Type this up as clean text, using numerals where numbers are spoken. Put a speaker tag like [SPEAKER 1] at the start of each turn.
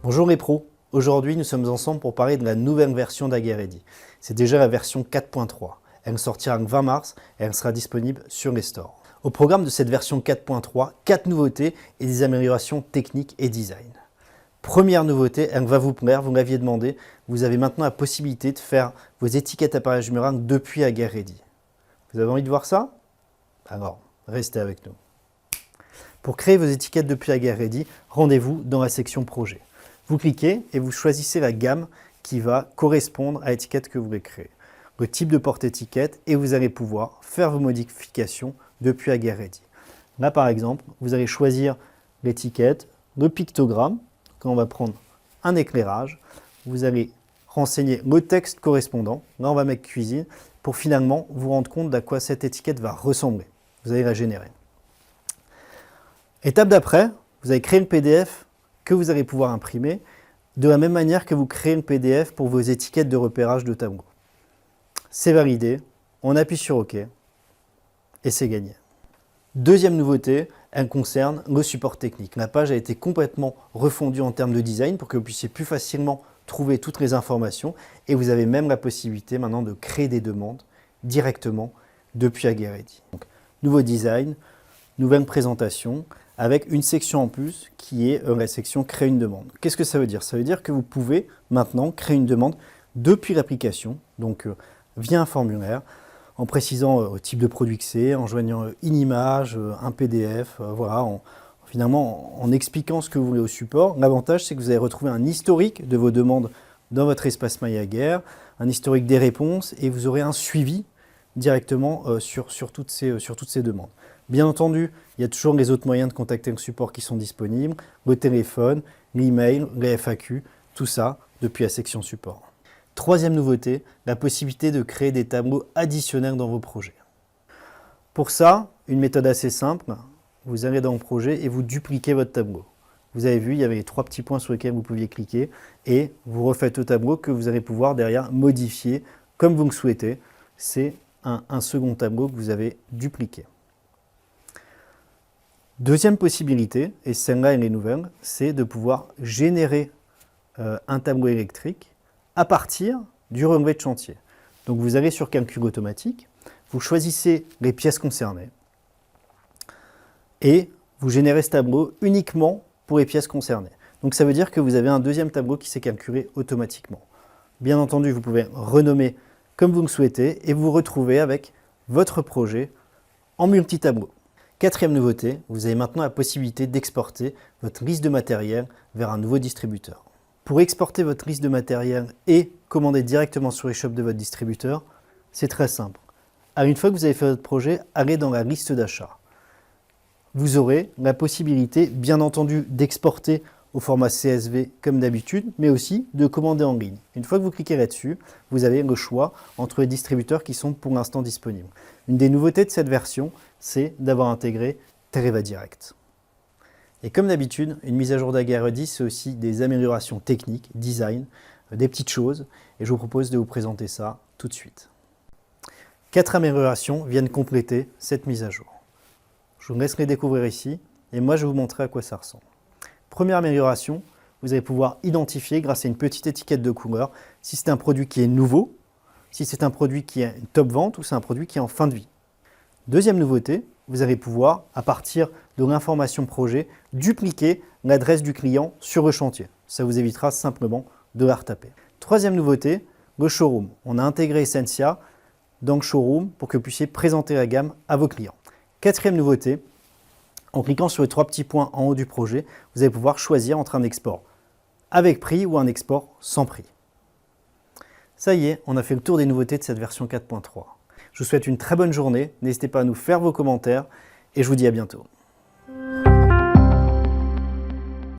[SPEAKER 1] Bonjour les pros, aujourd'hui nous sommes ensemble pour parler de la nouvelle version d'Agerready. C'est déjà la version 4.3. Elle sortira le 20 mars et elle sera disponible sur les stores. Au programme de cette version 4.3, 4 nouveautés et des améliorations techniques et design. Première nouveauté, elle va vous plaire, vous l'aviez demandé, vous avez maintenant la possibilité de faire vos étiquettes appareil boomerang depuis Agerready. Vous avez envie de voir ça? Alors, restez avec nous. Pour créer vos étiquettes depuis Agerready, rendez-vous dans la section projet. Vous cliquez et vous choisissez la gamme qui va correspondre à l'étiquette que vous voulez créer. Le type de porte-étiquette et vous allez pouvoir faire vos modifications depuis Agerready. Là par exemple, vous allez choisir l'étiquette, le pictogramme, quand on va prendre un éclairage, vous allez renseigner le texte correspondant, là on va mettre cuisine, pour finalement vous rendre compte d'à quoi cette étiquette va ressembler. Vous allez la générer. Étape d'après, vous allez créer le PDF que vous allez pouvoir imprimer de la même manière que vous créez le PDF pour vos étiquettes de repérage de tableau. C'est validé, on appuie sur OK et c'est gagné. Deuxième nouveauté, elle concerne le support technique. La page a été complètement refondue en termes de design pour que vous puissiez plus facilement trouver toutes les informations et vous avez même la possibilité maintenant de créer des demandes directement depuis Agerready. Donc, nouveau design, nouvelle présentation, avec une section en plus qui est la section créer une demande. Qu'est-ce que ça veut dire? Ça veut dire que vous pouvez maintenant créer une demande depuis l'application, donc via un formulaire, en précisant le type de produit que c'est, en joignant une image, un PDF, voilà, finalement en expliquant ce que vous voulez au support. L'avantage, c'est que vous allez retrouver un historique de vos demandes dans votre espace MyAger, un historique des réponses et vous aurez un suivi directement sur toutes ces demandes. Bien entendu, il y a toujours les autres moyens de contacter le support qui sont disponibles, le téléphone, l'email, les FAQ, tout ça depuis la section support. Troisième nouveauté, la possibilité de créer des tableaux additionnels dans vos projets. Pour ça, une méthode assez simple, vous allez dans le projet et vous dupliquez votre tableau. Vous avez vu, il y avait les 3 petits points sur lesquels vous pouviez cliquer et vous refaites le tableau que vous allez pouvoir derrière modifier comme vous le souhaitez. C'est un second tableau que vous avez dupliqué. Deuxième possibilité, et celle-là elle est nouvelle, c'est de pouvoir générer un tableau électrique à partir du relevé de chantier. Donc vous allez sur calcul automatique, vous choisissez les pièces concernées et vous générez ce tableau uniquement pour les pièces concernées. Donc ça veut dire que vous avez un deuxième tableau qui s'est calculé automatiquement. Bien entendu, vous pouvez renommer comme vous le souhaitez et vous retrouvez avec votre projet en multi-tableau. Quatrième nouveauté, vous avez maintenant la possibilité d'exporter votre liste de matériel vers un nouveau distributeur. Pour exporter votre liste de matériel et commander directement sur les shops de votre distributeur, c'est très simple. Une fois que vous avez fait votre projet, allez dans la liste d'achat. Vous aurez la possibilité, bien entendu, d'exporter au format CSV comme d'habitude, mais aussi de commander en ligne. Une fois que vous cliquez là-dessus, vous avez le choix entre les distributeurs qui sont pour l'instant disponibles. Une des nouveautés de cette version, c'est d'avoir intégré Tereva Direct. Et comme d'habitude, une mise à jour d'Agerready, c'est aussi des améliorations techniques, design, des petites choses, et je vous propose de vous présenter ça tout de suite. 4 améliorations viennent compléter cette mise à jour. Je vous laisse les découvrir ici, et moi je vais vous montrer à quoi ça ressemble. Première amélioration, vous allez pouvoir identifier grâce à une petite étiquette de couleur si c'est un produit qui est nouveau, si c'est un produit qui est une top vente ou c'est un produit qui est en fin de vie. Deuxième nouveauté, vous allez pouvoir, à partir de l'information projet, dupliquer l'adresse du client sur le chantier. Ça vous évitera simplement de la retaper. Troisième nouveauté, le showroom. On a intégré Essentia dans le showroom pour que vous puissiez présenter la gamme à vos clients. Quatrième nouveauté, en cliquant sur les 3 petits points en haut du projet, vous allez pouvoir choisir entre un export avec prix ou un export sans prix. Ça y est, on a fait le tour des nouveautés de cette version 4.3. Je vous souhaite une très bonne journée, n'hésitez pas à nous faire vos commentaires et je vous dis à bientôt.